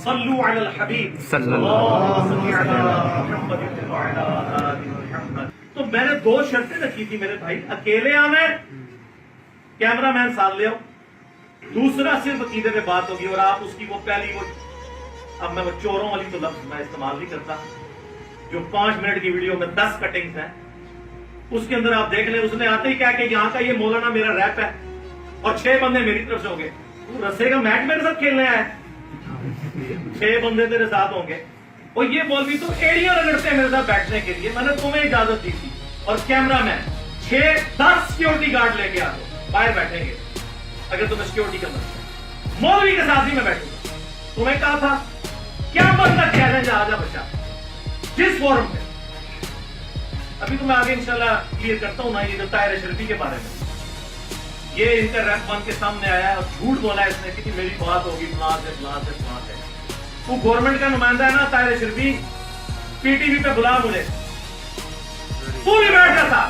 सल्लु अलल हबीब सल्लल्लाहु अलैहि वसल्लम। तो मैंने 2 शर्तें रखी थी मेरे भाई, अकेले आना है, कैमरामैन साथ ले आओ, दूसरा सिर्फ अकीदे पे बात होगी। और आप उसकी वो पहली वो, अब मैं वो चोरों वाली तो लफ्ज मैं इस्तेमाल नहीं करता, जो 5 मिनट की वीडियो में 10 कटिंग्स हैं, उसके अंदर आप देख लें, उसने आते ही क्या कि यहाँ का ये मौलाना मेरा रैप है और 6 बंदे मेरी तरफ से होंगे। तू रस्से का मैच मेरे साथ खेलने आया है, 6 बंदे तेरे साथ होंगे। और ये मौलवी तो एड़ियां रगड़ते हैं मेरे साथ बैठने के लिए, मैंने तुम्हें इजाजत दी थी। और कैमरामैन 6-10 सिक्योरिटी गार्ड लेके आ दो, बाहर बैठेंगे अगर तुम्हें सिक्योरिटी करना है। मौलवी के साथ ही मैं बैठूंगा। तुम्हें कहा था क्या बंदा चैलेंज आ जा बच्चा जिस फोरम पे। अभी तो मैं आगे इंशाल्लाह क्लियर करता हूं ना ये जो ताहिर अशरफी के बारे में, ये इनका रैप बन के सामने आया है और झूठ बोला है इसने कि मेरी बात होगी फलां से फलां से फलां से। तू गवर्नमेंट का नुमाइंदा है ना ताहिर अशरफी, पीटीवी पे बुला मुझे, तू भी बैठ रहा था,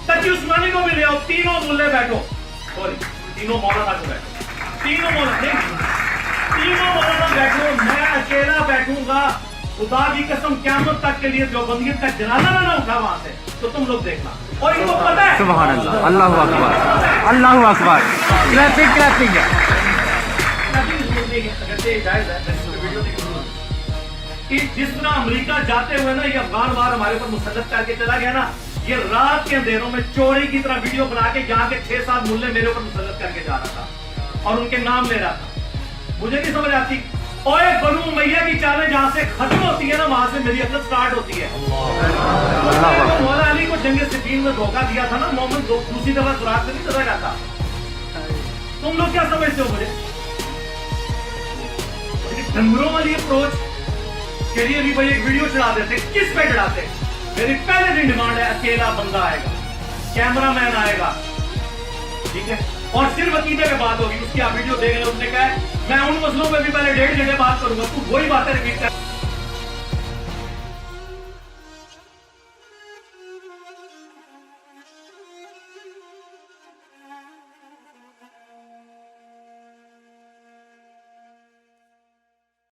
तकी उस्मानी को भी ले आओ, तीनों मुल्ले बैठो, सॉरी तीनों मौलाना को बैठो, तीनों मौलाना बैठो, मैं अकेला बैठूंगा। खुदा की कसम क़यामत तक के लिए जो बंदियत का जनाजा ना उठा वहां से, तो तुम लोग देखना। और इनको पता है, सुभान अल्लाह, अल्लाहु अकबर, अल्लाहु अकबर, क्लैपिंग कि जिस तरह अमेरिका जाते हुए ना ये अफगान वार हमारे ऊपर मुसल्लत करके चला गया ना, ये रात के अंधेरों में चोरी की तरह वीडियो बना के यहाँ के 6-7 मुल्ले मेरे ऊपर मुसल्लत करके जा रहा था और उनके नाम ले रहा था। मुझे नहीं समझ आती, ओए बनु उमैया की चालें जहां से खत्म होती है ना, वहां से मेरी अकल स्टार्ट होती है। मौला अली को जंगे सिफीन में धोखा दिया था ना, मोहम्मद दूसरी दफा सुराग से नहीं चला जाता। तुम लोग क्या समझते हो मुझे? डंगरों वाली अप्रोच के लिए भी भाई एक वीडियो चढ़ा देते, किस पे चढ़ाते? मेरी पहले दिन डिमांड है अकेला बंदा आएगा, कैमरामैन आएगा, ठीक है, और सिर्फ अकीदे पे बात होगी। उसकी आप वीडियो देख लें, उसने कहा मैं उन मसलों पे भी पहले 1.5 घंटे बात करूंगा, तू वही बातें रिपीट कर।